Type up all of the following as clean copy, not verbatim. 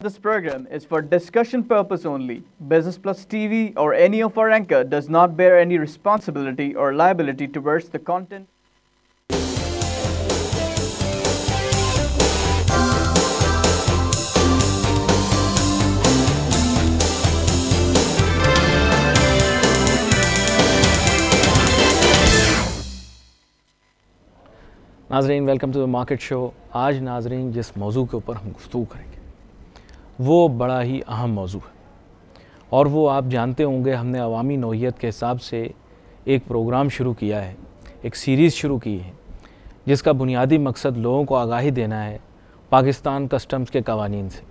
This program is for discussion purpose only. Business Plus TV or any of our anchor does not bear any responsibility or liability towards the content. नाजरीन welcome to the market show. आज नाजरीन जिस मौजू के ऊपर हम गुफ्तगू करेंगे वो बड़ा ही अहम मौजू है और वो आप जानते होंगे, हमने अवामी नौइयत के हिसाब से एक प्रोग्राम शुरू किया है, एक सीरीज़ शुरू की है जिसका बुनियादी मकसद लोगों को आगाही देना है पाकिस्तान कस्टम्स के कवानीन से।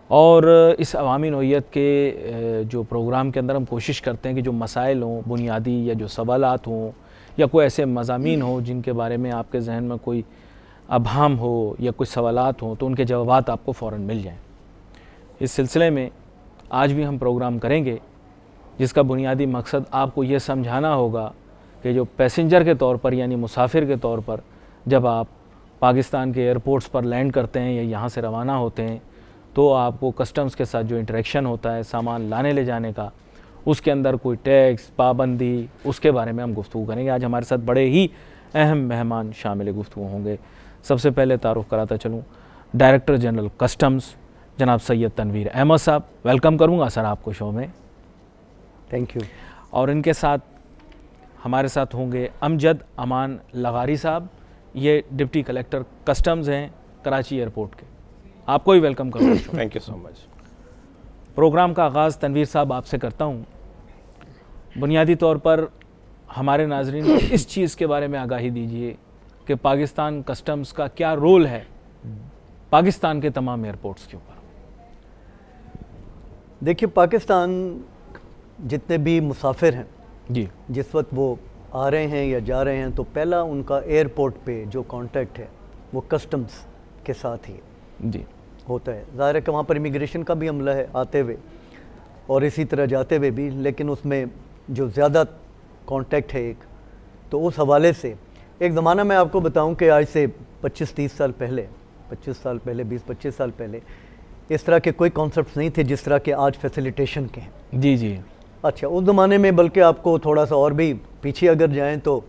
और इस अवामी नौइयत के जो प्रोग्राम के अंदर हम कोशिश करते हैं कि जो मसाइल हों बुनियादी या जो सवालात हों या कोई ऐसे मज़ामीन हो जिनके बारे में आपके जहन में कोई अभाम हो या कोई सवालात हो तो उनके जवाबात आपको फ़ौरन मिल जाएं। इस सिलसिले में आज भी हम प्रोग्राम करेंगे जिसका बुनियादी मकसद आपको ये समझाना होगा कि जो पैसेंजर के तौर पर यानी मुसाफिर के तौर पर जब आप पाकिस्तान के एयरपोर्ट्स पर लैंड करते हैं या यहाँ से रवाना होते हैं तो आपको कस्टम्स के साथ जो इंटरेक्शन होता है सामान लाने ले जाने का, उसके अंदर कोई टैक्स पाबंदी, उसके बारे में हम गुफ्तगू करेंगे। आज हमारे साथ बड़े ही अहम मेहमान शामिल गुफ्तगू होंगे। सबसे पहले तारुफ़ कराता चलूँ डायरेक्टर जनरल कस्टम्स जनाब सैयद तनवीर अहमद साहब, वेलकम करूँगा सर आपको शो में। Thank you. और इनके साथ हमारे साथ होंगे अमजद अमान लगारी साहब, ये डिप्टी कलेक्टर कस्टम्स हैं कराची एयरपोर्ट के। आपको भी वेलकम करूँगा। Thank you so much. Programme का आगाज़ तनवीर साहब आपसे करता हूँ। बुनियादी तौर पर हमारे नाजरीन को इस चीज़ के बारे में आगाही दीजिए कि पाकिस्तान कस्टम्स का क्या रोल है पाकिस्तान के तमाम एयरपोर्ट्स के ऊपर। देखिए, पाकिस्तान जितने भी मुसाफिर हैं जी, जिस वक्त वो आ रहे हैं या जा रहे हैं तो पहला उनका एयरपोर्ट पे जो कांटेक्ट है वो कस्टम्स के साथ ही जी होता है। ज़ाहिर है कि वहाँ पर इमिग्रेशन का भी अमला है आते हुए और इसी तरह जाते हुए भी, लेकिन उसमें जो ज़्यादा कांटेक्ट है एक, तो उस हवाले से एक ज़माना मैं आपको बताऊं कि आज से 25-30 साल पहले 20-25 साल पहले इस तरह के कोई कॉन्सेप्ट्स नहीं थे जिस तरह के आज फैसिलिटेशन के हैं। जी जी। अच्छा, उस ज़माने में बल्कि आपको थोड़ा सा और भी पीछे अगर जाएँ तो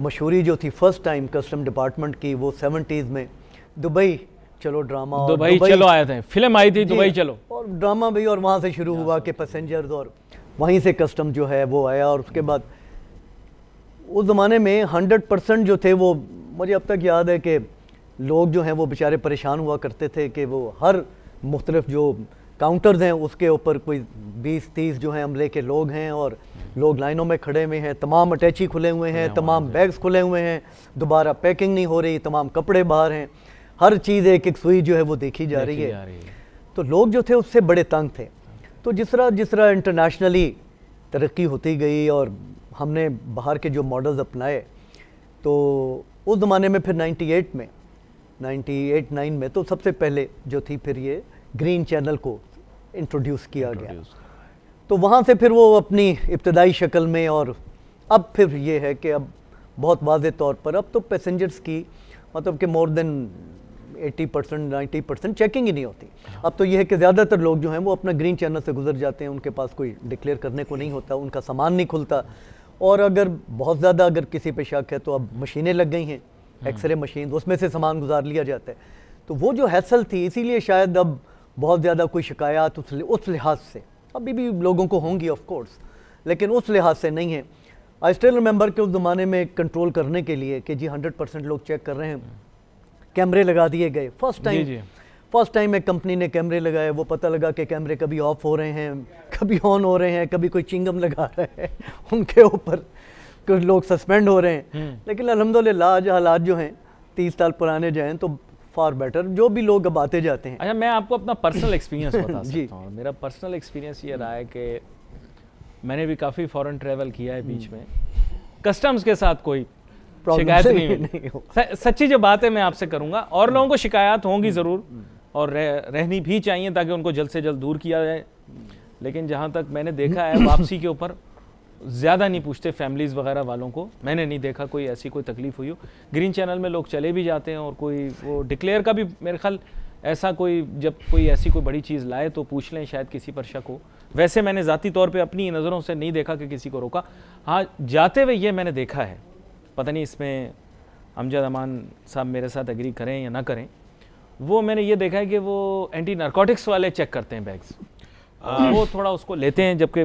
मशहूरी जो थी फर्स्ट टाइम कस्टम डिपार्टमेंट की वो 70s में दुबई चलो ड्रामा, दुबई चलो आया था, फिल्म आई थी दुबई चलो, और ड्रामा भी, और वहाँ से शुरू हुआ कि पैसेंजर्स, और वहीं से कस्टम जो है वो आया। और उसके बाद उस ज़माने में 100% जो थे वो, मुझे अब तक याद है कि लोग जो हैं वो बेचारे परेशान हुआ करते थे कि वो हर मुख्तलिफ जो काउंटर्स हैं उसके ऊपर कोई 20-30 जो हैं अमले के लोग हैं और लोग लाइनों में खड़े हुए हैं, तमाम अटैची खुले हुए हैं, तमाम बैग्स खुले हुए हैं, दोबारा पैकिंग नहीं हो रही, तमाम कपड़े बाहर हैं, हर चीज़ एक एक सुई जो है वो देखी जा रही है। तो लोग जो थे उससे बड़े तंग थे। तो जिस तरह इंटरनेशनली तरक्की होती गई और हमने बाहर के जो मॉडल्स अपनाए तो उस ज़माने में फिर 98-9 में तो सबसे पहले जो थी फिर ये ग्रीन चैनल को इंट्रोड्यूस किया गया। तो वहाँ से फिर वो अपनी इब्तदाई शक्ल में, और अब फिर ये है कि अब बहुत वाज़े तौर पर अब तो पैसेंजर्स की मतलब कि मोर देन 80% 90% चेकिंग ही नहीं होती। अब तो यह है कि ज़्यादातर लोग जो हैं वो अपना ग्रीन चैनल से गुजर जाते हैं, उनके पास कोई डिक्लेयर करने को नहीं होता, उनका सामान नहीं खुलता। और अगर बहुत ज़्यादा अगर किसी पे शक है तो अब मशीनें लग गई हैं, एक्सरे मशीन, उसमें से सामान गुजार लिया जाता है। तो वो जो हैसल थी, इसीलिए शायद अब बहुत ज़्यादा कोई शिकायत उस लिहाज से अभी भी लोगों को होंगी ऑफ कोर्स, लेकिन उस लिहाज से नहीं है। आई स्टिल रिमेंबर कि उस ज़माने में कंट्रोल करने के लिए कि जी 100% लोग चेक कर रहे हैं, कैमरे लगा दिए गए। फर्स्ट टाइम एक कंपनी ने कैमरे लगाए, वो पता लगा कि कैमरे कभी ऑफ हो रहे हैं, कभी ऑन हो रहे हैं, कभी कोई चिंगम लगा रहा है उनके ऊपर, कुछ लोग सस्पेंड हो रहे हैं। लेकिन अल्हम्दुलिल्लाह आज हालात जो हैं 30 साल पुराने जाएँ तो फार बेटर, जो भी लोग अब आते जाते हैं। अच्छा, मैं आपको अपना पर्सनल एक्सपीरियंस बता सकता हूँ। मेरा पर्सनल एक्सपीरियंस ये रहा है कि मैंने भी काफ़ी फॉरेन ट्रैवल किया है बीच में, कस्टम्स के साथ कोई शिकायत नहीं हो। सच्ची जो बात है मैं आपसे करूंगा, और लोगों को शिकायत होंगी ज़रूर और रहनी भी चाहिए ताकि उनको जल्द से जल्द दूर किया जाए। लेकिन जहाँ तक मैंने देखा है वापसी के ऊपर ज़्यादा नहीं पूछते फैमिलीज़ वगैरह वालों को, मैंने नहीं देखा कोई ऐसी कोई तकलीफ़ हुई हो। ग्रीन चैनल में लोग चले भी जाते हैं और कोई वो डिक्लेयर का भी मेरे ख्याल ऐसा कोई जब कोई ऐसी कोई बड़ी चीज़ लाए तो पूछ लें, शायद किसी पर शक हो। वैसे मैंने ज़ाती तौर पे अपनी नज़रों से नहीं देखा कि किसी को रोका। हाँ, जाते हुए ये मैंने देखा है, पता नहीं इसमें अमजद अमान साहब मेरे साथ एग्री करें या ना करें, वो मैंने ये देखा है कि वो एंटी नारकोटिक्स वाले चेक करते हैं बैग्स, वो थोड़ा उसको लेते हैं, जबकि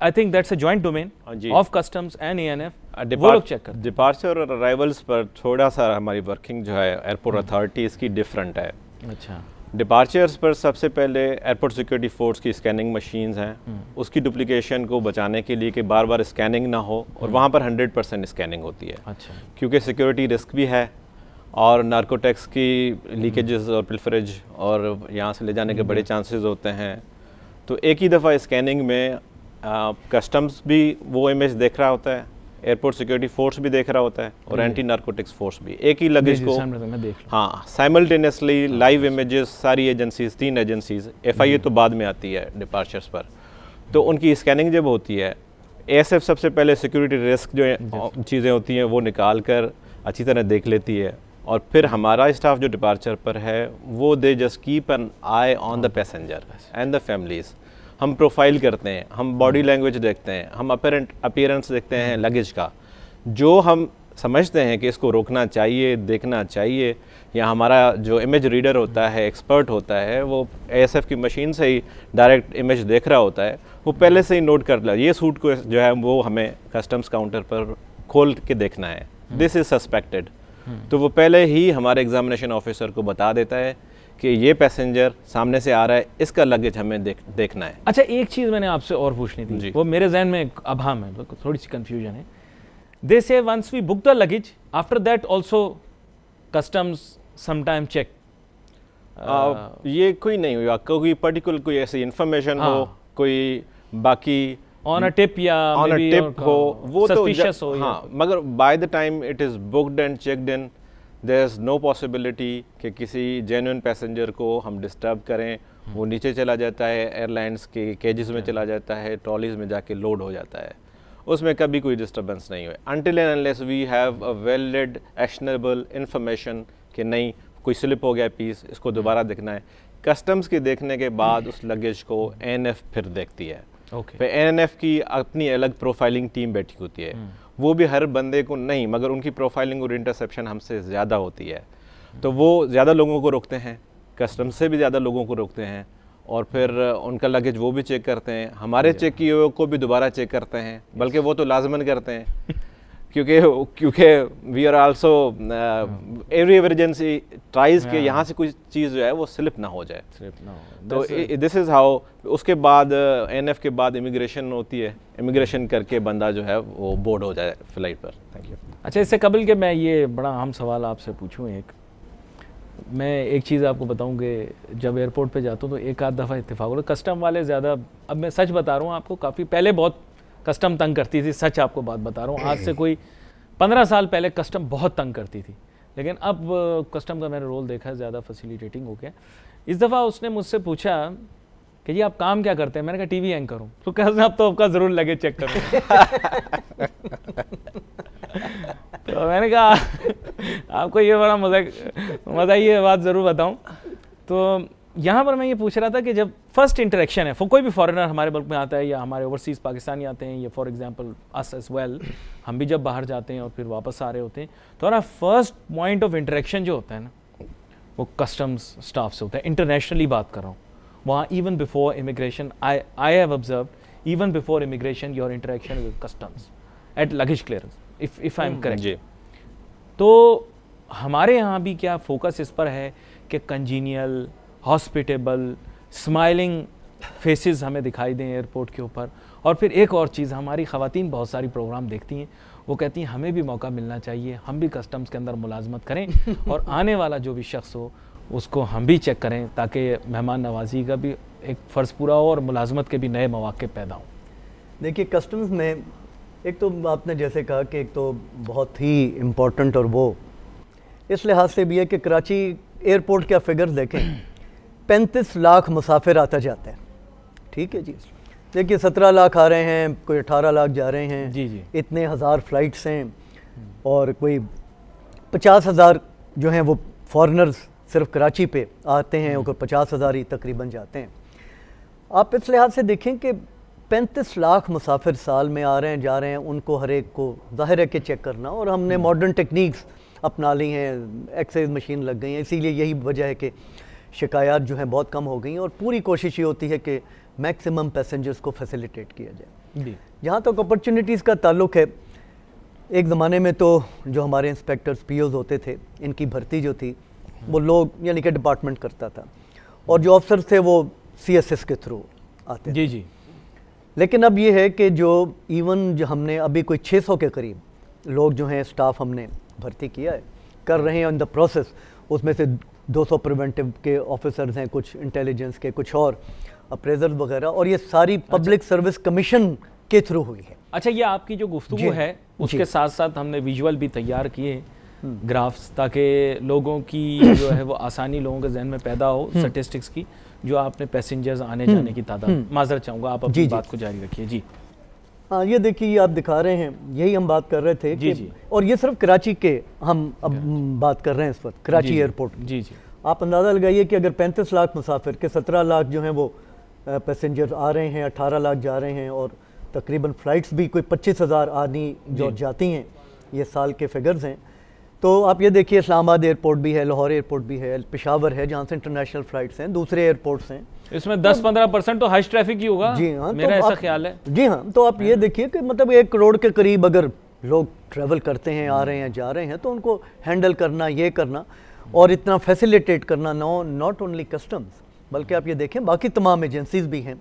I think that's a joint domain of customs and ANF, वो लोग चेक करते हैं। डिपार्चर और अराइवल्स पर थोड़ा सा हमारी वर्किंग जो है एयरपोर्ट अथॉरिटीज़ की डिफरेंट है। अच्छा, डिपार्चर्स पर सबसे पहले एयरपोर्ट सिक्योरिटी फोर्स की स्कैनिंग मशीन्स हैं, उसकी डुप्लीकेशन को बचाने के लिए कि बार बार स्कैनिंग ना हो, और वहाँ पर 100% स्कैनिंग होती है। अच्छा, क्योंकि सिक्योरिटी रिस्क भी है और नार्कोटिक्स की लीकेजेस और पिल्फरेज और यहाँ से ले जाने के बड़े चांसेस होते हैं। तो एक ही दफ़ा स्कैनिंग में कस्टम्स भी वो इमेज देख रहा होता है, एयरपोर्ट सिक्योरिटी फोर्स भी देख रहा होता है, और एंटी नार्कोटिक्स फोर्स भी। एक ही लगेज को हाँ साइमल्टेनियसली लाइव इमेजेस सारी एजेंसीज, 3 एजेंसीज, FIA तो बाद में आती है डिपार्चर्स पर, तो उनकी स्कैनिंग जब होती है, ASF सबसे पहले सिक्योरिटी रिस्क जो चीज़ें होती हैं वो निकाल कर अच्छी तरह देख लेती है, और फिर हमारा स्टाफ जो डिपार्चर पर है वो they just keep an I on the passenger and the families. हम प्रोफाइल करते हैं, हम बॉडी लैंग्वेज देखते हैं, हम अपीयरेंस देखते हैं लगेज का, जो हम समझते हैं कि इसको रोकना चाहिए, देखना चाहिए, या हमारा जो इमेज रीडर होता है, एक्सपर्ट होता है, वो ASF की मशीन से ही डायरेक्ट इमेज देख रहा होता है, वो पहले से ही नोट कर लिया ये सूट को जो है वो हमें कस्टम्स काउंटर पर खोल के देखना है, दिस इज़ सस्पेक्टेड, तो वो पहले ही हमारे एग्जामिनेशन ऑफिसर को बता देता है कि ये पैसेंजर सामने से आ रहा है, इसका लगेज हमें देखना है। अच्छा, एक चीज़ मैंने आपसे और पूछनी थी, वो मेरे जहन में अभाम है, थोड़ी सी कंफ्यूजन है। They say once we book the luggage, after that also customs sometime check. ये कोई नहीं हुआ, कोई पर्टिकुलर कोई ऐसी इंफॉर्मेशन हो, कोई बाकी ऑन अ टिप या ऑन अ टिप हो, वो सस्पिशियस हो, हाँ, मगर by the time it is booked and checked in, there is no possibility कि किसी जेन्युइन पैसेंजर को हम डिस्टर्ब करें, वो नीचे चला जाता है, एयरलाइंस के केजेस में चला जाता है, ट्रॉलीज में जाके लोड हो जाता है, उसमें कभी कोई डिस्टर्बेंस नहीं हुई, until and unless we have a valid actionable information कि नहीं कोई स्लिप हो गया पीस, इसको दोबारा देखना है। कस्टम्स के देखने के बाद उस लगेज को ANF फिर देखती है। फिर ANF की अपनी अलग प्रोफाइलिंग टीम बैठी होती है, वो भी हर बंदे को नहीं, मगर उनकी प्रोफाइलिंग और इंटरसेप्शन हमसे ज़्यादा होती है, तो वो ज़्यादा लोगों को रोकते हैं, कस्टम्स से भी ज़्यादा लोगों को रोकते हैं, और फिर उनका लगेज वो भी चेक करते हैं, हमारे चेक किए हुए को भी दोबारा चेक करते हैं, बल्कि वो तो लाजमन करते हैं क्योंकि we are also every emergency triage के यहाँ से कोई चीज़ जो है वो स्लिप ना हो जाए, तो दिस इज़ हाउ। उसके बाद ANF के बाद इमिग्रेशन होती है, इमिग्रेशन करके बंदा जो है वो बोर्ड हो जाए फ्लाइट पर। Thank you. अच्छा, इससे कबल के मैं ये बड़ा अहम सवाल आपसे पूछूं, मैं एक चीज़ आपको बताऊं कि जब एयरपोर्ट पे जाता हूँ तो एक आध दफ़ा इत्तेफाक हो, कस्टम वाले ज़्यादा, अब मैं सच बता रहा हूँ आपको, काफ़ी पहले बहुत कस्टम तंग करती थी, सच आपको बात बता रहा हूँ, आज से कोई 15 साल पहले कस्टम बहुत तंग करती थी, लेकिन अब कस्टम का मैंने रोल देखा है, ज़्यादा फैसिलिटेटिंग हो गया। इस दफ़ा उसने मुझसे पूछा कि जी आप काम क्या करते हैं, मैंने कहा टीवी एंकर हूँ, तो कहते हैं अब तो आपका ज़रूर लगे चेक करो। तो मैंने कहा आपको ये बड़ा मज़ा ये बात ज़रूर बताऊँ। तो यहाँ पर मैं ये पूछ रहा था कि जब फर्स्ट इंटरेक्शन है कोई भी फॉरेनर हमारे मुल्क में आता है, या हमारे ओवरसीज़ पाकिस्तानी आते हैं, या for example us as well, हम भी जब बाहर जाते हैं और फिर वापस आ रहे होते हैं, तो हमारा फर्स्ट पॉइंट ऑफ इंटरेक्शन जो होता है ना, वो कस्टम्स स्टाफ से होता है। इंटरनेशनली बात कर रहा हूँ, वहाँ even before immigration, I have observe, even before immigration your interaction with customs at luggage clearance, if I am correct. तो हमारे यहाँ भी क्या फोकस इस पर है कि कंजीनियल, हॉस्पिटेबल, स्माइलिंग फेसेस हमें दिखाई दें एयरपोर्ट के ऊपर। और फिर एक और चीज़, हमारी ख़वातीन बहुत सारी प्रोग्राम देखती हैं, वो कहती हैं हमें भी मौका मिलना चाहिए, हम भी कस्टम्स के अंदर मुलाजमत करें और आने वाला जो भी शख्स हो उसको हम भी चेक करें, ताकि मेहमान नवाजी का भी एक फ़र्ज़ पूरा हो और मुलाजमत के भी नए मौके पैदा हों। देखिए, कस्टम्स में एक तो आपने जैसे कहा कि एक तो बहुत ही इम्पोर्टेंट, और वो इस लिहाज से भी है कि कराची एयरपोर्ट का फिगर्स देखें, 35 लाख मुसाफिर आता जाते हैं, ठीक है जी। देखिए 17 लाख आ रहे हैं, कोई 18 लाख जा रहे हैं, जी। इतने हज़ार फ़्लाइट्स हैं, और कोई 50,000 जो हैं वो फॉरेनर्स सिर्फ कराची पे आते हैं और 50,000 ही तकरीबन जाते हैं। आप इस लिहाज से देखें कि 35 लाख मुसाफिर साल में आ रहे हैं जा रहे हैं, उनको हर एक को ज़ाहिर है कि चेक करना, और हमने मॉडर्न टेक्निक्स अपना ली हैं, एक्सरेज मशीन लग गई हैं, इसीलिए यही वजह है कि शिकायत जो हैं बहुत कम हो गई हैं, और पूरी कोशिश ये होती है कि मैक्सिमम पैसेंजर्स को फैसिलिटेट किया जाए। जहाँ तक अपॉर्चुनिटीज़ का ताल्लुक है, एक ज़माने में तो जो हमारे इंस्पेक्टर्स पीओज़ होते थे, इनकी भर्ती जो थी वो लोग यानी कि डिपार्टमेंट करता था, और जो अफसर थे वो CSS के थ्रू आते थे। जी। लेकिन अब ये है कि जो इवन जो हमने अभी कोई 600 के करीब लोग जो हैं स्टाफ हमने भर्ती किया है, कर रहे हैं इन द प्रोसेस, उसमें से 200 प्रिवेंटिव के ऑफिसर्स हैं, कुछ इंटेलिजेंस के, कुछ और अप्रेजर वगैरह, और ये सारी पब्लिक सर्विस कमीशन के थ्रू हुई है। अच्छा, ये आपकी जो गुफ्तगू है उसके साथ साथ हमने विजुअल भी तैयार किए, ग्राफ्स, ताकि लोगों की जो है वो आसानी लोगों के जहन में पैदा हो, स्टैटिस्टिक्स की, जो आपने पैसेंजर्स आने जाने की तादाद। माजरत चाहूँगा, आप अपनी बात को जारी रखिए। जी हाँ, ये देखिए, ये आप दिखा रहे हैं, यही हम बात कर रहे थे कि और ये सिर्फ कराची के हम अब बात कर रहे हैं इस वक्त, कराची एयरपोर्ट। जी। आप अंदाज़ा लगाइए कि अगर 35 लाख मुसाफिर के 17 लाख जो हैं वो पैसेंजर आ रहे हैं, 18 लाख जा रहे हैं, और तकरीबन फ़्लाइट्स भी कोई 25,000 आदि जो जाती हैं, ये साल के फिगर्स हैं। तो आप ये देखिए, इस्लामाबाद एयरपोर्ट भी है, लाहौर एयरपोर्ट भी है, पेशावर है जहाँ से इंटरनेशनल फ़्लाइट्स हैं, दूसरे एयरपोर्ट्स हैं, इसमें 10-15% तो हाई ट्रैफिक ही होगा। जी हाँ, मेरा ऐसा ख्याल है। जी हाँ, तो आप ये देखिए कि मतलब 1 करोड़ के करीब अगर लोग ट्रैवल करते हैं, आ रहे हैं, जा रहे हैं, तो उनको हैंडल करना, ये करना और इतना फैसिलिटेट करना, नॉट ओनली कस्टम्स, बल्कि आप ये देखें बाकी तमाम एजेंसीज़ भी हैं,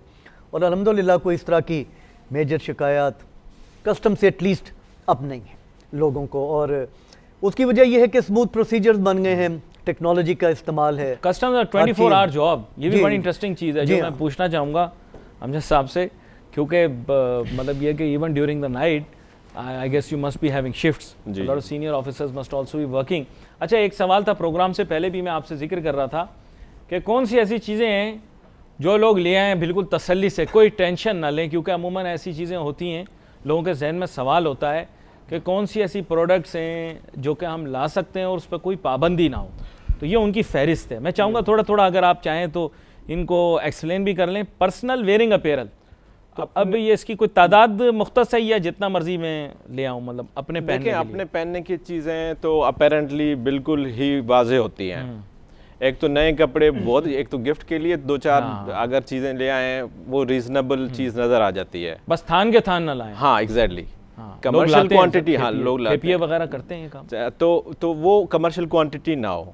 और अल्हम्दुलिल्लाह कोई इस तरह की मेजर शिकायत कस्टम से एटलीस्ट अब नहीं है लोगों को। और उसकी वजह यह है कि स्मूथ प्रोसीजर्स बन गए हैं, टेक्नोलॉजी का इस्तेमाल है। कस्टम्स 24 आवर जॉब, ये भी बड़ी इंटरेस्टिंग चीज़ है जो मैं पूछना चाहूँगा अमजद साहब से, क्योंकि मतलब ये कि even during the night I guess you must be having shifts, lot of senior officers must also be working. अच्छा, एक सवाल था प्रोग्राम से पहले भी मैं आपसे जिक्र कर रहा था कि कौन सी ऐसी चीज़ें हैं जो लोग ले आएँ बिल्कुल तसल्ली से, कोई टेंशन ना लें, क्योंकि अमूमन ऐसी चीज़ें होती हैं, लोगों के जहन में सवाल होता है कि कौन सी ऐसी प्रोडक्ट्स हैं जो कि हम ला सकते हैं और उस पर कोई पाबंदी ना हो। तो ये उनकी फहरिस्त है। मैं चाहूँगा थोड़ा थोड़ा अगर आप चाहें तो इनको एक्सप्लेन भी कर लें। पर्सनल वेयरिंग अपैरल, तो अब ये इसकी कोई तादाद मुख्तस है या जितना मर्जी मैं ले आऊँ, मतलब अपने पहनने के लिए? अपने पहनने की चीज़ें तो अपेरेंटली बिल्कुल ही वाज़ेह होती हैं। एक तो नए कपड़े बहुत, एक तो गिफ्ट के लिए 2-4 अगर चीज़ें ले आए वो रीजनेबल चीज़ नज़र आ जाती है, बस थान के थान ना लाएं। हाँ एग्जैक्टली, कमर्शियल क्वांटिटी, हाँ लोग लाते हैं वगैरह करते हैं काम, तो वो कमर्शियल क्वांटिटी ना हो।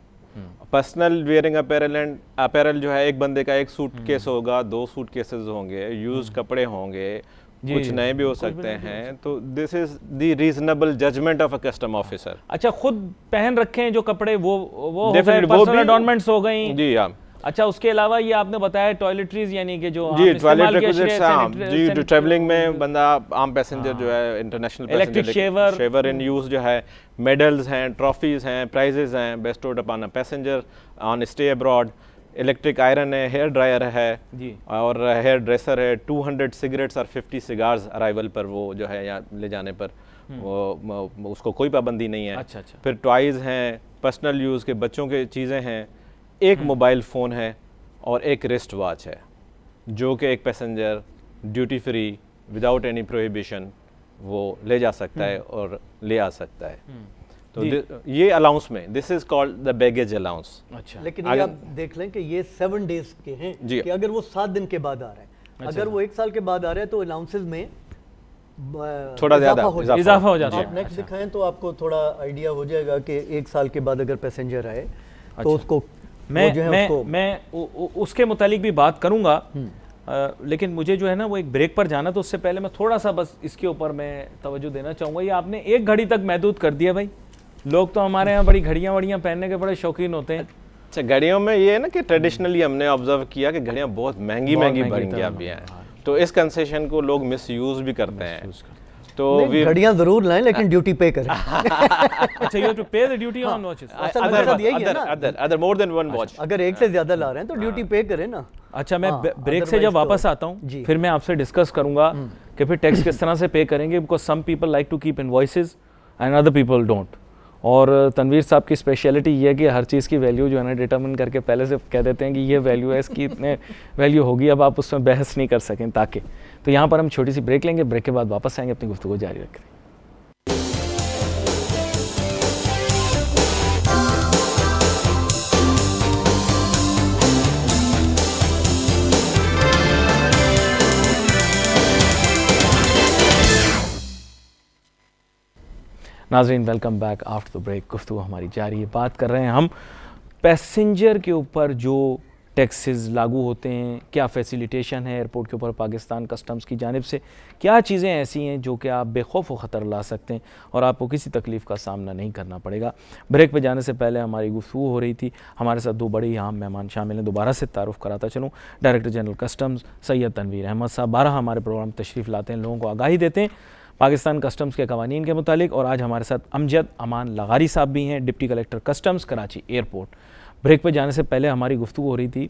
Personal wearing apparel and apparel जो है, एक बंदे का एक सूटकेस होगा, 2 सूटकेसेस होंगे, यूज कपड़े होंगे, कुछ नए भी हो सकते हैं, तो this is the reasonable judgement of a custom officer. अच्छा, खुद पहन रखे हैं जो कपड़े, वो पर्सनल एडॉर्नमेंट्स हो गई। जी हाँ। अच्छा, उसके अलावा ये आपने बताया टॉयलेटरीज, यानी कि जो जी टॉयलेट रिक्विजिट्स, जी जो ट्रैवलिंग में बंदा आम पैसेंजर जो है, international electric shaver in use जो है, मेडल्स हैं, ट्रॉफीज हैं, प्राइजेज हैं bestowed upon a passenger on stay abroad, electric iron है, हेयर ड्रायर है जी, और हेयर ड्रेसर है, 200 सिगरेट्स और 50 सिगार्स अराइवल पर वो जो है यहाँ ले जाने पर वो उसको कोई पाबंदी नहीं है। अच्छा। फिर टॉयज़ हैं, पर्सनल यूज़ के बच्चों के चीज़ें हैं, एक मोबाइल फ़ोन है और एक रिस्ट वॉच है, जो कि एक passenger duty free without any prohibition वो ले जा सकता है और ले आ सकता है। तो ये अलाउंस में this is called the baggage allowance. अच्छा, लेकिन ये आप देख लें कि ये 7 डेज के हैं कि अगर वो 7 दिन के बाद आ रहे हैं, अगर वो 1 साल के बाद आ रहे हैं तो अलाउंसेज में थोड़ा ज़्यादा इजाफा हो जाता है। आप नेक्स्ट दिखाएं तो आपको थोड़ा आइडिया हो जाएगा कि 1 साल के बाद अगर पैसेंजर आए तो उसको मैं उसके मुतालिक भी बात करूंगा, लेकिन मुझे जो है ना वो एक ब्रेक पर जाना, तो उससे पहले मैं थोड़ा सा बस इसके ऊपर मैं तवज्जो देना चाहूँगा। ये आपने 1 घड़ी तक महदूद कर दिया भाई। लोग तो हमारे यहाँ बड़ी घड़ियाँ वड़ियाँ पहनने के बड़े शौकीन होते हैं। अच्छा, घड़ियों में ये है ना कि ट्रेडिशनली हमने ऑब्जर्व किया कि घड़ियाँ बहुत महंगी बन गई अभी हैं, तो इस कंसेशन को लोग मिस यूज़ भी करते हैं। तो घड़ियां जरूर लाएं लेकिन ड्यूटी पे करें। अच्छा, you have to pay the duty on watches. Other more than one watch. अगर एक से ज्यादा ला रहे हैं तो ड्यूटी पे करें ना। अच्छा, मैं ब्रेक से जब वापस आता हूँ फिर मैं आपसे डिस्कस करूंगा कि फिर टैक्स किस तरह से पे करेंगे, because some people like to keep invoices and other people don't. और तनवीर साहब की स्पेशलिटी ये है कि हर चीज़ की वैल्यू जो है ना डिटरमिन करके पहले से कह देते हैं कि ये वैल्यू है, इसकी इतने वैल्यू होगी, अब आप उसमें बहस नहीं कर सकें ताकि। तो यहाँ पर हम छोटी सी ब्रेक लेंगे, ब्रेक के बाद वापस आएंगे, अपनी गुफ्तगू जारी रखें। नाज़रीन welcome back after the break. गुफ्तगू हमारी जारी है, बात कर रहे हैं हम पैसेंजर के ऊपर जो टैक्सेस लागू होते हैं, क्या फैसिलिटेशन है एयरपोर्ट के ऊपर पाकिस्तान कस्टम्स की जानिब से, क्या चीज़ें ऐसी हैं जो कि आप बेखौफ व ख़तर ला सकते हैं और आपको किसी तकलीफ़ का सामना नहीं करना पड़ेगा। ब्रेक पे जाने से पहले हमारी गुफ्तगू हो रही थी, हमारे साथ दो बड़े अहम मेहमान शामिल हैं। दोबारा से तारुफ़ कराता चलूँ, director general customs Syed Tanveer Ahmed साहब 12 हमारे प्रोग्राम तशरीफ़ लाते हैं, लोगों को आगाही देते हैं पाकिस्तान कस्टम्स के कवानीन के मुतालिक। और आज हमारे साथ अमजद अमान लगारी साहब भी हैं, deputy collector customs Karachi airport. Break पे जाने से पहले हमारी गुफ्तगू हो रही थी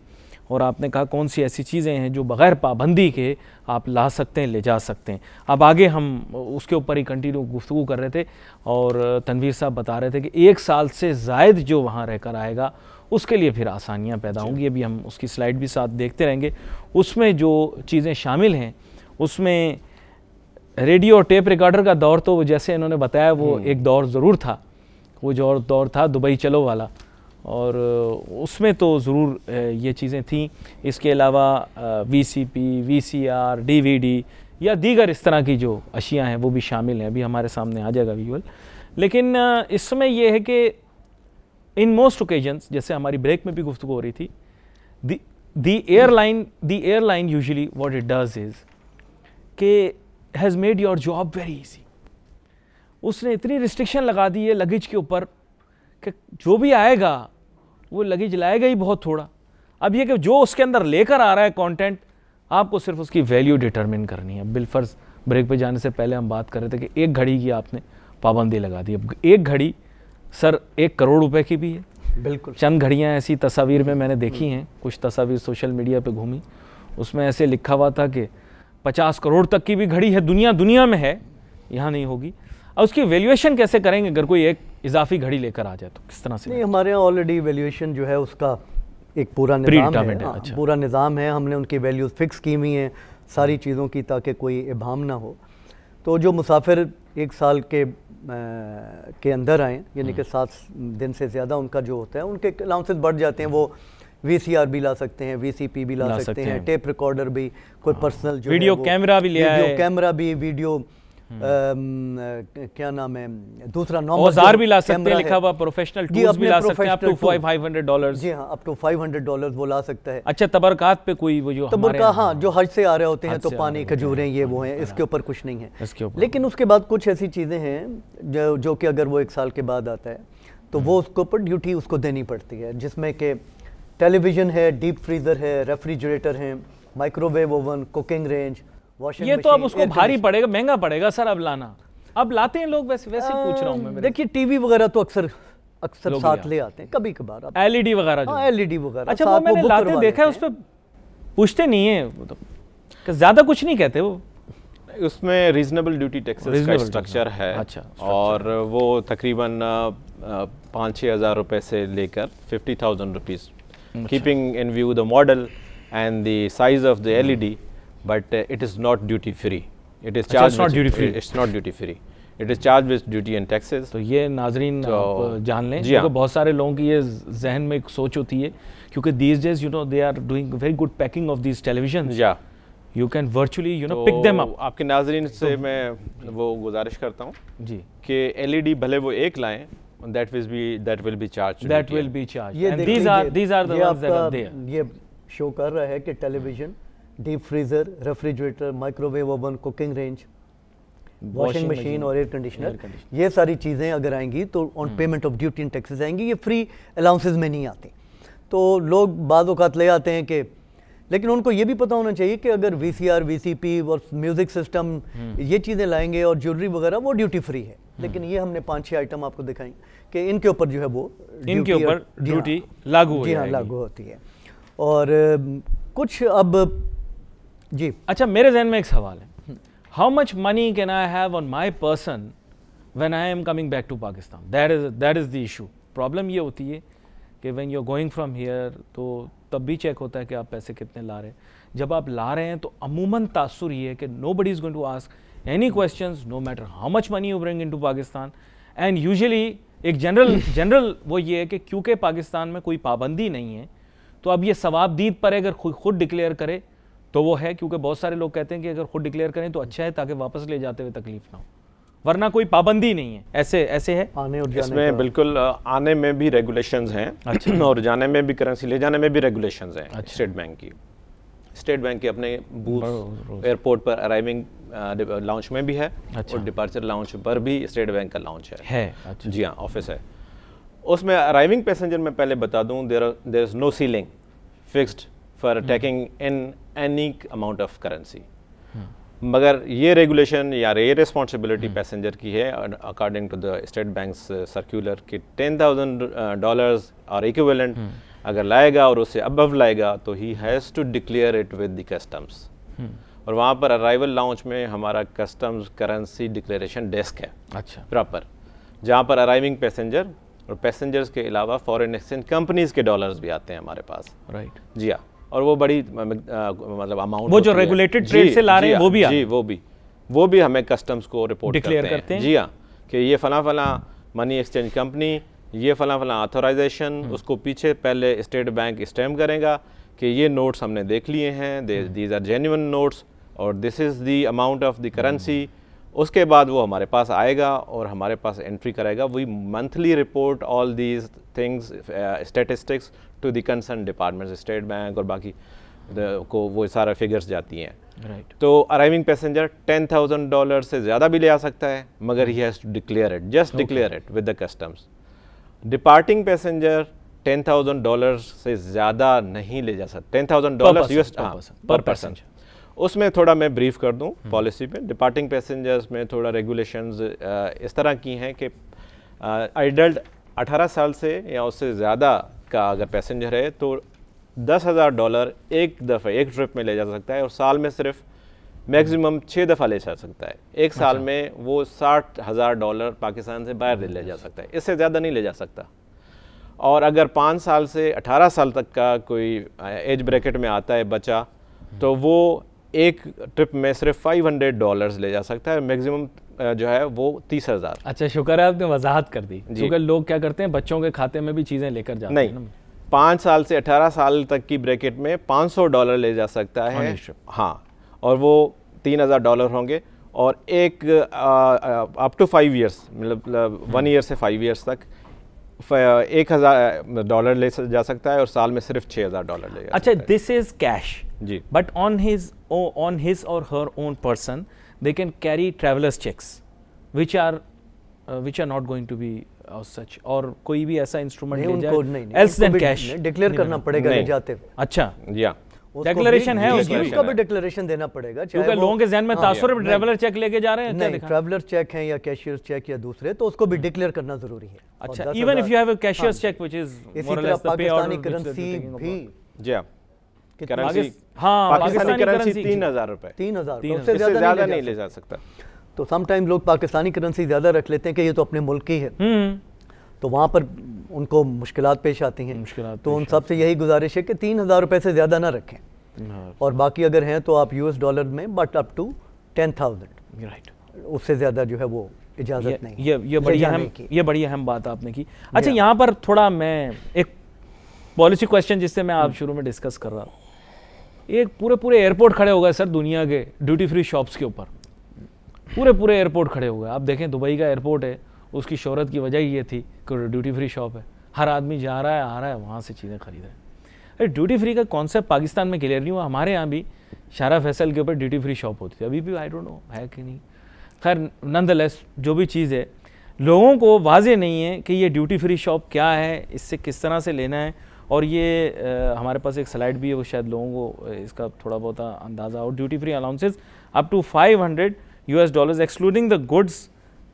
और आपने कहा कौन सी ऐसी चीज़ें हैं जो बग़ैर पाबंदी के आप ला सकते हैं, ले जा सकते हैं। अब आगे हम उसके ऊपर ही कंटिन्यू गुफ्तगू कर रहे थे और तनवीर साहब बता रहे थे कि 1 साल से ज़ायद जो वहाँ रहकर आएगा उसके लिए फिर आसानियाँ पैदा होंगी। अभी हम उसकी स्लाइड भी साथ देखते रहेंगे। उसमें जो चीज़ें शामिल हैं उसमें रेडियो और टेप रिकॉर्डर का दौर तो जैसे इन्होंने बताया वो एक दौर ज़रूर था, वो जो दौर था दुबई चलो वाला, और उसमें तो ज़रूर ये चीज़ें थीं। इसके अलावा VCP, VCR, DVD या दीगर इस तरह की जो अशियाँ हैं वो भी शामिल हैं, अभी हमारे सामने आ जाएगा विजुअल। लेकिन इसमें यह है कि इन मोस्ट ओकेजन्स, जैसे हमारी ब्रेक में भी गुफ्तगू हो रही थी, the airline usually what it does is कि has made your job very easy. उसने इतनी रिस्ट्रिक्शन लगा दी है लगेज के ऊपर कि जो भी आएगा वो लगेज लाएगा ही बहुत थोड़ा। अब ये कि जो उसके अंदर लेकर आ रहा है कंटेंट, आपको सिर्फ उसकी वैल्यू डिटरमिन करनी है। बिलफर्ज ब्रेक पे जाने से पहले हम बात कर रहे थे कि एक घड़ी की आपने पाबंदी लगा दी। अब एक घड़ी सर 1 करोड़ रुपए की भी है। बिल्कुल। चंद घड़ियाँ ऐसी तस्वीर में मैंने देखी हैं, कुछ तस्वीर सोशल मीडिया पे घूमी, उसमें ऐसे लिखा हुआ था कि 50 करोड़ तक की भी घड़ी है, दुनिया में है, यहाँ नहीं होगी। और उसकी वैल्यूएशन कैसे करेंगे अगर कोई एक इजाफी घड़ी लेकर आ जाए तो किस तरह से? नहीं, हमारे यहाँ ऑलरेडी वैल्यूएशन जो है उसका एक पूरा निज़ाम है। अच्छा। पूरा निज़ाम है, हमने उनकी वैल्यूज़ फिक्स की हुई हैं सारी चीज़ों की, ताकि कोई इबाम ना हो। तो जो मुसाफिर 1 साल के अंदर आएँ, यानी कि 7 दिन से ज़्यादा उनका जो होता है, उनके अलाउंसेस बढ़ जाते हैं। वो VCR भी ला सकते हैं, VCP भी ला सकते हैं, टेप रिकॉर्डर भी, कोई पर्सनल जो वीडियो कैमरा भी लिया है, वीडियो कैमरा भी, वीडियो क्या नाम है, दूसरा औजार भी ला सकते हैं, लिखा हुआ प्रोफेशनल टूल्स भी ला सकते हैं, अप टू $500। जी हाँ, अप टू $500 वो ला सकता है। अच्छा, तबरकात पे कोई वो जो तबरका, हाँ, जो हज से आ रहे होते हैं तो पानी, खजूरें, ये वो हैं, इसके ऊपर कुछ नहीं है। लेकिन उसके बाद कुछ ऐसी चीज़ें हैं जो कि अगर वो 1 साल के बाद आता है तो वो उसके ऊपर ड्यूटी उसको देनी पड़ती है, जिसमें कि टेलीविज़न है, डीप फ्रीज़र है, रेफ्रिजरेटर है, microwave oven, cooking range, washing ये तो अब उसको भारी पड़ेगा, महंगा पड़ेगा सर अब लाना। अब लाते हैं लोग, वैसे पूछ रहा हूँ मैं। देखिए टीवी वगैरह तो अक्सर साथ ले आते हैं, कभी कभार LED वगैरह। हाँ, LED वगैरह। अच्छा, वो मैंने लाते देखा है, उस पर पूछते नहीं है, ज्यादा कुछ नहीं कहते वो। उसमें रीजनेबल ड्यूटी टैक्सेस का स्ट्रक्चर है। अच्छा, और वो तकरीबन 5-6 हज़ार रुपए से लेकर 50,000 rupees, keeping in view the model and the size of the LED, but it is not duty free. It is charged. It's not duty free. It's not duty free. It is charged with duty and taxes. तो ये नाजरीन आप जान लें, क्योंकि बहुत सारे लोगों की ये जहन में एक सोच होती है, क्योंकि these days you know they are doing very good packing of these televisions. Yeah. You can virtually pick them up. आपके नाजरीन से मैं वो गुजारिश करता हूँ जी कि LED भले वो एक लाएं, that will be charged. That will be charged. And these are the ones that are there. ये शो कर रहा है कि television, deep freezer, refrigerator, microwave oven, cooking range, washing machine और एयर कंडीशनर, ये सारी चीज़ें अगर आएंगी तो on payment of duty and taxes आएंगी। ये फ्री अलाउंसेस में नहीं आती। तो लोग बाद औक़ात ले आते हैं कि, लेकिन उनको ये भी पता होना चाहिए कि अगर VCR, VCP और म्यूज़िक सिस्टम ये चीज़ें लाएंगे और ज्वेलरी वगैरह, वो ड्यूटी फ्री है। लेकिन ये हमने 5-6 आइटम आपको दिखाई कि इनके ऊपर जो है वो इनके ऊपर ड्यूटी लागू, जी हाँ, लागू होती है। और कुछ अब जी, अच्छा, मेरे जहन में एक सवाल है, how much money can I have on my person when I am coming back to Pakistan, that is the issue. Problem ये होती है कि when you are going from here तो तब भी चेक होता है कि आप पैसे कितने ला रहे हैं। जब आप ला रहे हैं तो अमूमन तासुर ये है कि nobody is going to ask any questions no matter how much money you bring into Pakistan. And usually एक जनरल वो ये है कि क्योंकि पाकिस्तान में कोई पाबंदी नहीं है तो अब ये सवाब दीद पर अगर खुद डिक्लेयर करे तो वो है, क्योंकि बहुत सारे लोग कहते हैं कि अगर खुद डिक्लेयर करें तो अच्छा है ताकि वापस ले जाते हुए तकलीफ ना हो, वरना कोई पाबंदी नहीं है। ऐसे है आने और जाने इसमें बिल्कुल आने में भी रेगुलेशंस हैं। अच्छा। और जाने में भी, करेंसी ले जाने में भी रेगुलेशंस हैं। अच्छा। स्टेट बैंक की अपने बूथ एयरपोर्ट पर अराइविंग लाउंज में भी है। अच्छा। और डिपार्चर लाउंज पर भी स्टेट बैंक का लाउंज है। अच्छा। जी हाँ, ऑफिस है। उसमें अराइविंग पैसेंजर में पहले बता दूं, there is no ceiling fixed for taking in any amount of currency. मगर ये रेगुलेशन या ये रिस्पॉन्सिबिलिटी पैसेंजर की है according to the state bank's circular कि $10,000 और इक्विवेलेंट अगर लाएगा और उससे अबव लाएगा तो he has to declare it with the customs. और वहाँ पर अराइवल लाउंज में हमारा कस्टम्स करेंसी डिक्लेरेशन डेस्क है। अच्छा। प्रॉपर, जहाँ पर अराइविंग पैसेंजर और पैसेंजर्स के अलावा फॉरेन एक्सचेंज कंपनीज के डॉलर्स भी आते हैं हमारे पास। राइट। जी हाँ, और वो बड़ी मतलब अमाउंट, वो जो रेगुलेटेड ट्रेड से ला रहे हैं वो भी जी वो भी हमें कस्टम्स को रिपोर्ट डिक्लेयर करते हैं। जी हाँ, कि ये फला मनी एक्सचेंज कंपनी, ये फला ऑथराइजेशन, उसको पीछे पहले स्टेट बैंक स्टैम्प करेगा कि ये नोट्स हमने देख लिए हैं, दीज आर जेन्युइन नोट्स और this is the amount of the currency. उसके बाद वो हमारे पास आएगा और हमारे पास एंट्री करेगा। We monthly report all these things statistics to the concern departments, state bank और बाकी को वो सारा फिगर्स जाती हैं। राइट। तो अराइविंग पैसेंजर $10,000 से ज़्यादा भी ले आ सकता है, मगर he has to declare it, just declare it with the customs. Departing passenger $10,000 से ज़्यादा नहीं ले जा सकता। $10,000 US पर पर्सन। उसमें थोड़ा मैं ब्रीफ कर दूं पॉलिसी पे। डिपार्टिंग पैसेंजर्स में थोड़ा रेगुलेशंस इस तरह की हैं कि एडल्ट 18 साल से या उससे ज़्यादा का अगर पैसेंजर है तो $10,000 एक दफ़ा एक ट्रिप में ले जा सकता है और साल में सिर्फ मैक्सिमम 6 दफ़ा ले जा सकता है। एक साल में वो $60,000 पाकिस्तान से बाहर ले जा सकता है, इससे ज़्यादा नहीं ले जा सकता। और अगर 5 साल से 18 साल तक का कोई एज ब्रैकेट में आता है बच्चा तो वो एक ट्रिप में सिर्फ $500 ले जा सकता है, मैक्सिमम जो है वो 30,000। अच्छा, शुक्र है आपने वजाहत कर दी, क्योंकि लोग क्या करते हैं बच्चों के खाते में भी चीज़ें लेकर जाते हैं। नहीं, 5 साल से 18 साल तक की ब्रैकेट में $500 ले जा सकता है। हाँ, और वो $3,000 होंगे और एक अप टू 5 ईयर्स मतलब 1 ईयर से 5 ईयर्स तक $1,000 ले जा सकता है और साल में सिर्फ $6,000 ले जा। अच्छा, दिस इज कैश जी, but on his or her own person they can carry travelers checks which are not going to be such, और कोई भी ऐसा इंस्ट्रूमेंट ले जाए else than cash डिक्लेयर करना पड़ेगा ले जाते हुए। अच्छा, या डिक्लेरेशन है उसका भी डिक्लेरेशन देना पड़ेगा, क्योंकि लोगों के ज़हन में तासुर है ट्रैवलर चेक लेके जा रहे हैं। नहीं, ट्रैवलर चेक है या कैशियर चेक या दूसरे, तो उसको भी डिक्लेयर करना जरूरी है। अच्छा, even if you have a cashier check which is more और less the pay Pakistani currency भी। जी करेंसी, हाँ, पाकिस्तानी करेंसी $3,000, 3,000 उससे ज़्यादा नहीं ले जा सकता। तो समटाइम लोग पाकिस्तानी करेंसी ज़्यादा रख लेते हैं कि ये तो अपने मुल्क की है, तो वहाँ पर उनको मुश्किलात पेश आती हैं। तो उन सबसे यही गुजारिश है कि $3,000 से ज़्यादा ना रखें, और बाकी अगर हैं तो आप $US में, बट अप टू 10,000, राइट, उससे ज़्यादा जो है वो इजाज़त नहीं। ये बड़ी अहम बात आपने की। अच्छा, यहाँ पर थोड़ा मैं एक पॉलिसी क्वेश्चन जिससे मैं आप शुरू में डिस्कस कर रहा हूँ, एक पूरे एयरपोर्ट खड़े हो गए सर दुनिया के ड्यूटी फ्री शॉप्स के ऊपर, पूरे एयरपोर्ट खड़े हो गए। आप देखें दुबई का एयरपोर्ट है, उसकी शोहरत की वजह ये थी कि ड्यूटी फ्री शॉप है, हर आदमी जा रहा है आ रहा है वहाँ से चीज़ें खरीद रहे हैं। अरे ड्यूटी फ्री का कॉन्सेप्ट पाकिस्तान में क्लियर नहीं हुआ। हमारे यहाँ भी शारा फैसल के ऊपर ड्यूटी फ्री शॉप होती थी, अभी भी आई डोंट नो है कि नहीं। खैर नॉनदलेस जो भी चीज़ है, लोगों को वाजे नहीं है कि ये ड्यूटी फ्री शॉप क्या है, इससे किस तरह से लेना है। और ये हमारे पास एक स्लाइड भी है, वो शायद लोगों को इसका थोड़ा बहुत अंदाज़ा हो। Duty free allowances up to $500 excluding the goods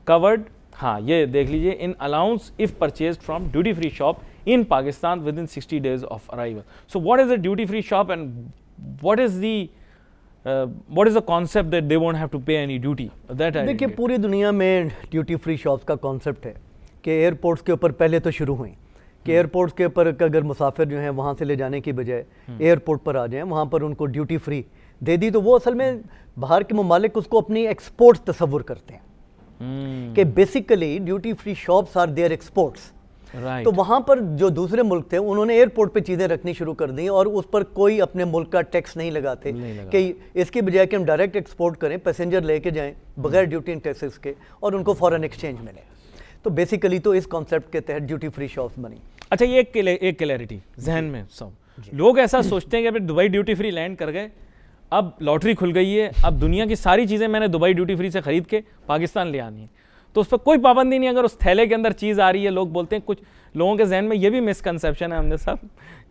covered. हाँ, ये देख लीजिए, in allowance if purchase from duty free shop in Pakistan within 60 days of arrival. So what is a duty free shop and what is the what is the concept that they won't have to pay any duty that? देखिए पूरी दुनिया में duty free shops का concept है कि airports के ऊपर पहले तो शुरू हुई कि एयरपोर्ट्स के ऊपर अगर मुसाफिर जो हैं वहाँ से ले जाने की बजाय एयरपोर्ट पर आ जाएं, वहाँ पर उनको ड्यूटी फ्री दे दी, तो वो असल में बाहर के ममालिक उसको अपनी एक्सपोर्ट्स तस्वुर करते हैं कि basically duty free shops are their exports. तो वहाँ पर जो दूसरे मुल्क थे उन्होंने एयरपोर्ट पे चीज़ें रखनी शुरू कर दी और उस पर कोई अपने मुल्क का टैक्स नहीं लगाते कि इसकी बजाय कि हम डायरेक्ट एक्सपोर्ट करें, पैसेंजर लेके जाएं बगैर ड्यूटी एंड टैक्सेस के और उनको फॉरेन एक्सचेंज मिले। तो बेसिकली तो इस कॉन्सेप्ट के तहत ड्यूटी फ्री शॉप्स बनी। अच्छा, ये एक क्लैरिटी जहन में सब लोग ऐसा सोचते हैं कि अभी दुबई ड्यूटी फ्री लैंड कर गए, अब लॉटरी खुल गई है, अब दुनिया की सारी चीज़ें मैंने दुबई ड्यूटी फ्री से खरीद के पाकिस्तान ले आनी है, तो उस पर कोई पाबंदी नहीं। अगर उस थैले के अंदर चीज़ आ रही है, लोग बोलते हैं, कुछ लोगों के जहन में ये भी मिसकंसेप्शन है हमने साहब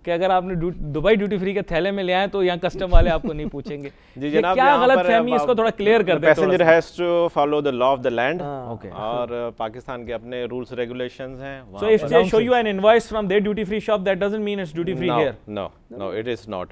कि अगर आपने दुबई ड्यूटी फ्री के थैले में ले आए तो यहाँ कस्टम वाले आपको नहीं पूछेंगे। जी जनाब, क्या गलत फहमी, इसको थोड़ा क्लियर कर दें। Passenger has to follow the law of the land, okay, और पाकिस्तान के अपने रूल्स रेगुलेशंस हैं। So if they show you an invoice from their duty free shop, that doesn't mean it's duty free here. No, it is not.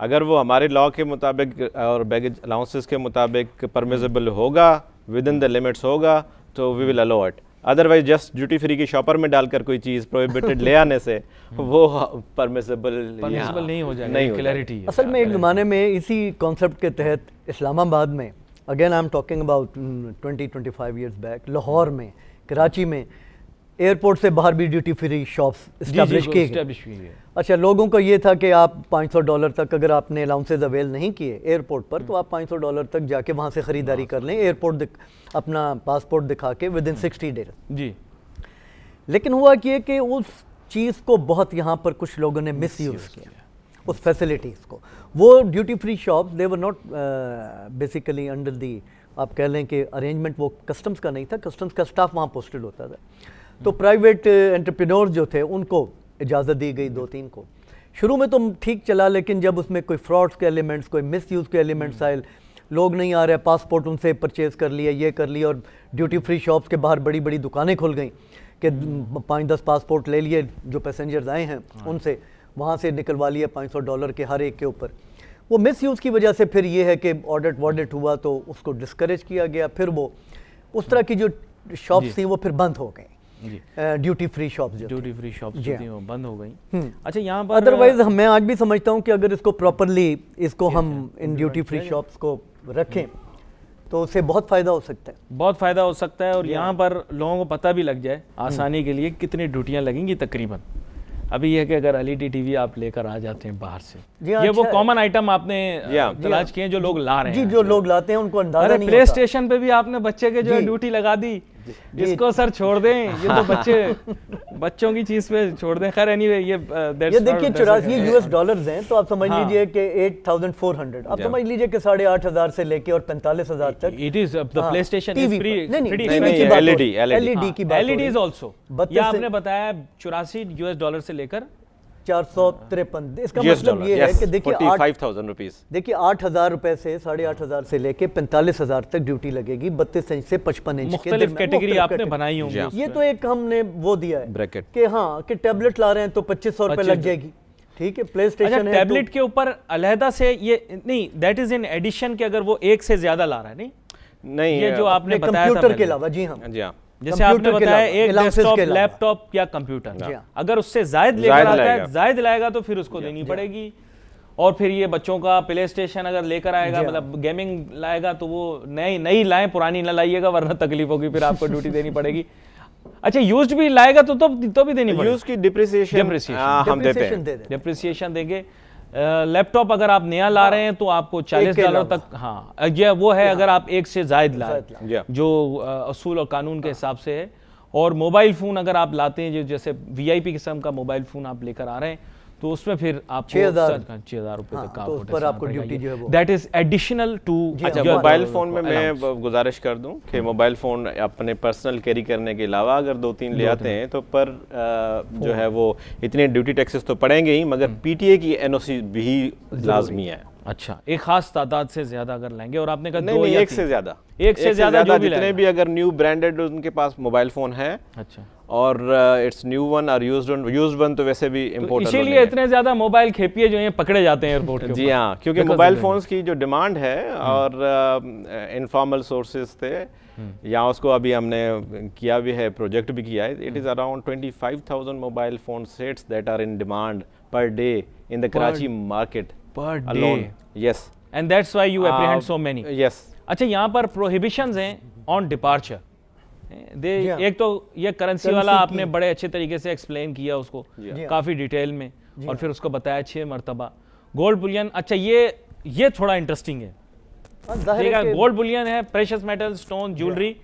अगर वो हमारे law के मुताबिक और बैगेज अलाउंसेस के मुताबिक परमिसिबल होगा, विद इन द लिमिट्स होगा, तो we will allow it. Otherwise just duty free की शॉपर में डालकर कोई चीज़ प्रोहिबिटेड ले आने से वो परमिसिबल नहीं हो जाएगा। नहीं, क्लैरिटी है। असल में एक ज़माने में इसी कॉन्सेप्ट के तहत इस्लामाबाद में, again I am talking about 20-25 years back, Lahore में, कराची में एयरपोर्ट से बाहर भी ड्यूटी फ्री शॉप्स इस्टेब्लिश की गई। अच्छा, लोगों को ये था कि आप $500 तक अगर आपने अलाउंसेज अवेल नहीं किए एयरपोर्ट पर, तो आप $500 तक जाके वहाँ से ख़रीदारी कर लें, एयरपोर्ट अपना पासपोर्ट दिखा के विद इन 60 डेज जी। लेकिन हुआ कि उस चीज़ को बहुत यहाँ पर कुछ लोगों ने मिस यूज़ किया, उस फैसिलिटीज़ को। वो duty free shops they were not basically under the, आप कह लें कि अरेंजमेंट वो कस्टम्स का नहीं था, कस्टम्स का स्टाफ वहाँ पोस्टेड होता था। तो प्राइवेट एंटरप्रेन्योर्स जो थे उनको इजाज़त दी गई 2-3 को। शुरू में तो ठीक चला, लेकिन जब उसमें कोई फ्रॉड्स के एलिमेंट्स, कोई मिसयूज़ के एलिमेंट्स आए, लोग नहीं आ रहे, पासपोर्ट उनसे परचेज़ कर लिया, ये कर लिया, और ड्यूटी फ्री शॉप्स के बाहर बड़ी बड़ी दुकानें खुल गई कि 5-10 पासपोर्ट ले लिए जो पैसेंजर्स आए हैं उनसे, वहाँ से निकलवा लिया $500 के हर एक के ऊपर। वो मिसयूज़ की वजह से फिर ये है कि ऑडिट हुआ तो उसको डिस्करेज किया गया। फिर वो उस तरह की जो शॉप्स थी वो फिर बंद हो गई, ड्यूटी फ्री शॉप्स जो ड्यूटी फ्री शॉप्स जो थी वो बंद हो गई। अच्छा, यहाँ पर अदरवाइज मैं आज भी समझता हूँ कि अगर इसको प्रॉपरली इसको हम इन ड्यूटी फ्री शॉप्स को रखें तो उससे बहुत फ़ायदा हो सकता है, बहुत फ़ायदा हो सकता है। और यहाँ पर लोगों को पता भी लग जाए आसानी के लिए कितनी ड्यूटियाँ लगेंगी तकरीबन। अभी यह कि अगर LED टीवी आप लेकर आ जाते हैं बाहर से, ये वो कॉमन आइटम आपने तलाश किए हैं जो लोग ला रहे हैं। जी, जो लोग लाते हैं उनको अंदाजा नहीं। प्ले स्टेशन पे भी आपने बच्चे के जो है ड्यूटी लगा दी, इसको सर छोड़ दें, ये तो बच्चों की चीज पे छोड़ दें। खैर एनीवे, ये देखिए $84 हैं, तो आप समझ लीजिए कि 8,400, आप समझ लीजिए कि 8,500 से लेके और 45,000 तक। It is the play station is LED की बात, LED इज आल्सो। ये आपने बताया $84 से लेकर 453। इसका मतलब ये है कि देखिए 45,000 रुपीज, देखिए 8,000 रुपए से 8,500 से लेके 45,000 तक ड्यूटी लगेगी 32 इंच से 55 इंच के। मुख्तलिफ कैटेगरी आपने बनाई होंगी। ये तो एक हमने वो दिया है ब्रैकेट कि हाँ कि टैबलेट ला रहे हैं तो 2,500 रुपए लग जाएगी, ठीक है। प्ले स्टेशन है, टैबलेट के ऊपर अलहदा से ये नहीं, दैट इज इन एडिशन कि अगर वो एक से ज्यादा ला रहा है। नहीं, ये जो आपने बताया कंप्यूटर के अलावा, जी हाँ, जैसे आपने बताया एक डेस्कटॉप, लैपटॉप या कंप्यूटर, अगर उससे जायद लेकर आता है, जायद लाएगा तो फिर उसको देनी पड़ेगी। और फिर ये बच्चों का प्ले स्टेशन अगर लेकर आएगा, मतलब गेमिंग लाएगा, तो वो नई लाएं, पुरानी ना लाइएगा वरना तकलीफ होगी, फिर आपको ड्यूटी देनी पड़ेगी। अच्छा, यूज्ड भी लाएगा तो भी देनी पड़ेगी। यूज्ड की डिप्रिसिएशन हम देते हैं, डिप्रिसिएशन देंगे। लैपटॉप अगर आप नया ला रहे हैं तो आपको $40 तक, हाँ ये वो है अगर आप एक से जायद लाए, जो असूल और कानून के हिसाब से है। और मोबाइल फ़ोन अगर आप लाते हैं, जैसे VIP किस्म का मोबाइल फ़ोन आप लेकर आ रहे हैं, तो उसमें फिर आपको 6,000 रुपए तक आपको ड्यूटी जो है वो, दैट इज एडिशनल टू। अच्छा, मोबाइल फ़ोन में मैं गुजारिश कर दूं कि मोबाइल फ़ोन अपने पर्सनल कैरी करने के अलावा अगर 2-3 ले आते हैं तो पर जो है वो इतने ड्यूटी टैक्सेस तो पड़ेंगे ही, मगर PTA की NOC भी लाजमी है। अच्छा, एक खास तादाद से ज्यादा अगर लेंगे, और आपने कहा नहीं, दो या एक तीन? से ज्यादा, एक से ज्यादा जो भी जितने भी अगर न्यू ब्रांडेड उनके पास मोबाइल फोन है, अच्छा, और इट्स न्यू वन और यूज्ड वन तो वैसे भी इम्पोर्ट, इसीलिए इतने ज्यादा मोबाइल खेपिए जो हैं पकड़े जाते हैं एयरपोर्ट के जी हाँ, क्योंकि मोबाइल फोन्स की जो डिमांड है और इनफॉर्मल सोर्सेज थे, यहाँ उसको अभी हमने किया भी है, प्रोजेक्ट भी किया है। It is around 25,000 mobile phone sets that are in demand per day in the Karachi market per alone. Yes. And that's why you apprehend so many. Yes. अच्छा, यहाँ पर प्रोहिबिशंस हैं ऑन डिपार्चर। एक तो ये करेंसी वाला आपने बड़े अच्छे तरीके से एक्सप्लेन किया उसको, काफ़ी डिटेल में, और फिर उसको बताया 6 मरतबा। गोल्ड बुलियन, अच्छा ये थोड़ा इंटरेस्टिंग है। गोल्ड बुलियन है, precious metal, stone, jewellery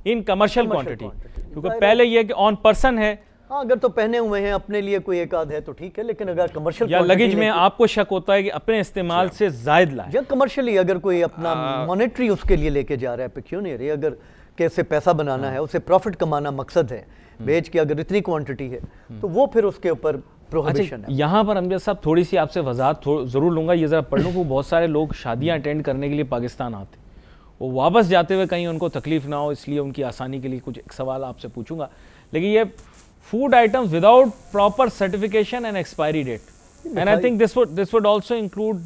in commercial quantity, क्योंकि पहले ये कि ऑन पर्सन है। हाँ, अगर तो पहने हुए हैं अपने लिए कोई एक आध है तो ठीक है, लेकिन अगर कमर्शियल या लगेज में आपको शक होता है कि अपने इस्तेमाल से जायद लाए, या कमर्शियली अगर कोई अपना मॉनेटरी उसके लिए लेके जा रहा है, पेक्यूनियरी, अगर कैसे पैसा बनाना है, उसे प्रॉफिट कमाना मकसद है, बेच के अगर इतनी क्वांटिटी है तो वो फिर उसके ऊपर प्रोहिबिशन है। यहाँ पर अमजद साहब थोड़ी सी आपसे वजाहत ज़रूर लूँगा, ये ज़रा पढ़ लूँ कि बहुत सारे लोग शादियाँ अटेंड करने के लिए पाकिस्तान आते, वो वापस जाते हुए कहीं उनको तकलीफ ना हो, इसलिए उनकी आसानी के लिए कुछ एक सवाल आपसे पूछूंगा। लेकिन ये food items without proper certification and expiry date, and I think this would also include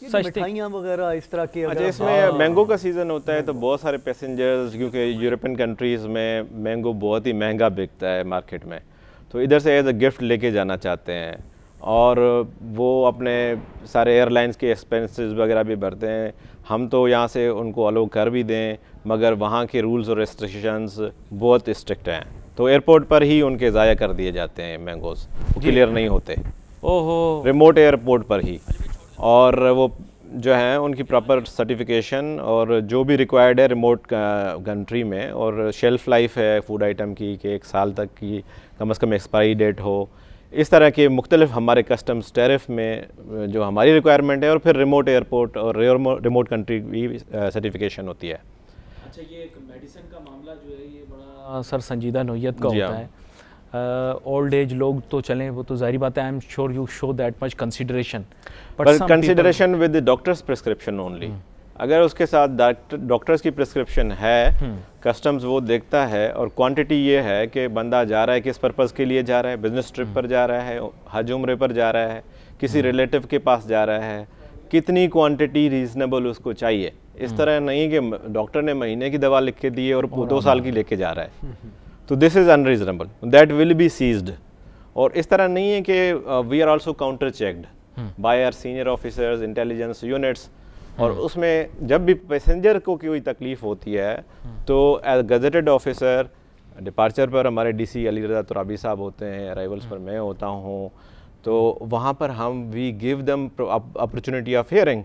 such मिठाइयाँ वगैरह इस तरह की। अच्छा, इसमें मैंगो का सीजन होता है तो बहुत सारे पैसेंजर्स, क्योंकि यूरोपियन कंट्रीज़ में मैंगो बहुत ही महंगा बिकता है मार्केट में, तो इधर से एज अ गिफ्ट लेके जाना चाहते हैं, और वो अपने सारे एयरलाइंस के एक्सपेंसेस वगैरह भी भरते हैं। हम तो यहाँ से उनको अलो कर भी दें, मगर वहाँ के रूल्स और रेस्ट्रिक्शंस बहुत स्ट्रिक्ट हैं, तो एयरपोर्ट पर ही उनके ज़ाया कर दिए जाते हैं मैंगोज़, वो क्लियर नहीं होते। ओहो, रिमोट एयरपोर्ट पर ही, और वो जो है उनकी प्रॉपर सर्टिफिकेशन और जो भी रिक्वायर्ड है रिमोट कंट्री में, और शेल्फ़ लाइफ है फूड आइटम की कि 1 साल तक की कम से कम एक्सपायरी डेट हो, इस तरह के मुख्तलिफ हमारे कस्टम्स टैरिफ में जो हमारी रिक्वायरमेंट है, और फिर रिमोट एयरपोर्ट और रिमोट कंट्री की सर्टिफिकेशन होती है। अच्छा, ये एक मेडिसिन का मामला जो है ये बड़ा सर संजीदा नौयत का होता है। ओल्ड एज लोग तो चलें, वो तो जाहिर बात है, I am sure you show that much consideration, but consideration with the doctors prescription only. अगर उसके साथ डॉक्टर्स की प्रिस्क्रिप्शन है, कस्टम्स वो देखता है, और क्वांटिटी ये है कि बंदा जा रहा है किस पर्पज़ के लिए जा रहा है, बिजनेस ट्रिप पर जा रहा है, हज उम्रे पर जा रहा है, किसी रिलेटिव के पास जा रहा है, कितनी क्वांटिटी रीजनेबल उसको चाहिए। इस तरह नहीं कि डॉक्टर ने महीने की दवा लिख के दी है और 2 साल की लेके जा रहा है, तो this is unreasonable, that will be seized. और इस तरह नहीं है कि we are also counter checked by our senior officers, intelligence units, और उसमें जब भी पैसेंजर को कोई तकलीफ़ होती है तो एज गजेटेड ऑफिसर डिपार्चर पर हमारे डीसी अली रज़ा तुराबी साहब होते हैं, अराइवल्स पर मैं होता हूँ, तो वहाँ पर हम we give them opportunity of hearing,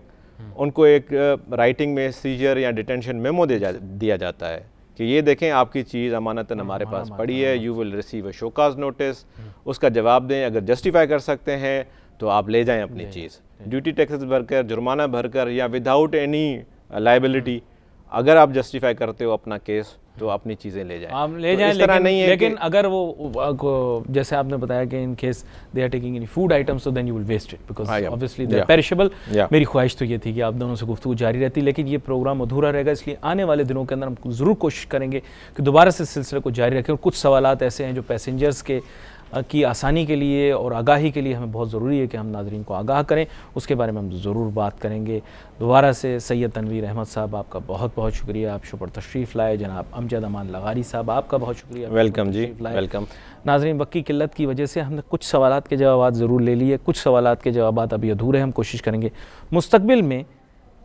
उनको एक राइटिंग में सीजर या डिटेंशन मेमो दिया जाता है कि ये देखें आपकी चीज़ अमानतन हमारे पास पड़ी है, you will receive a show cause notice, उसका जवाब दें, अगर जस्टिफाई कर सकते हैं तो आप ले जाएं अपनी चीज़, ड्यूटी टैक्सेस भरकर, जुर्माना भरकर, या विदाउट एनी लायबिलिटी, अगर आप जस्टिफाई करते हो अपना केस तो अपनी चीज़ें ले जाएं। आप ले जाएं, लेकिन अगर वो जैसे आपने बताया कि in case they are taking any food items, so then you will waste it because obviously they are perishable. मेरी ख्वाहिश तो ये थी कि आप दोनों से गुफ्तगू जारी रहती, लेकिन ये प्रोग्राम अधूरा रहेगा, इसलिए आने वाले दिनों के अंदर हम ज़रूर कोशिश करेंगे कि दोबारा से सिलसिले को जारी रखें। और कुछ सवालात ऐसे हैं जो पैसेंजर्स के की आसानी के लिए और आगाही के लिए हमें बहुत ज़रूरी है कि हम नाज़रीन को आगाह करें, उसके बारे में हम ज़रूर बात करेंगे। दोबारा से सैयद तनवीर अहमद साहब, आपका बहुत बहुत शुक्रिया, आप शो पर तशरीफ़ लाए। जनाब अमजद अमान लगारी साहब, आपका बहुत शुक्रिया, वेलकम जी, वेलकम। नाज़रीन, वक्त की किल्लत की वजह से हमने कुछ सवालात के जवाब ज़रूर ले लिए, कुछ सवालात के जवाब अभी अधूरे, हम कोशिश करेंगे मुस्तकबिल में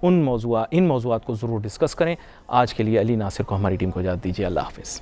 इन मौज़ूआत को ज़रूर डिस्कस करें। आज के लिए अली नासिर को, हमारी टीम को इजाज़त दीजिए। अल्लाह हाफ़िज़।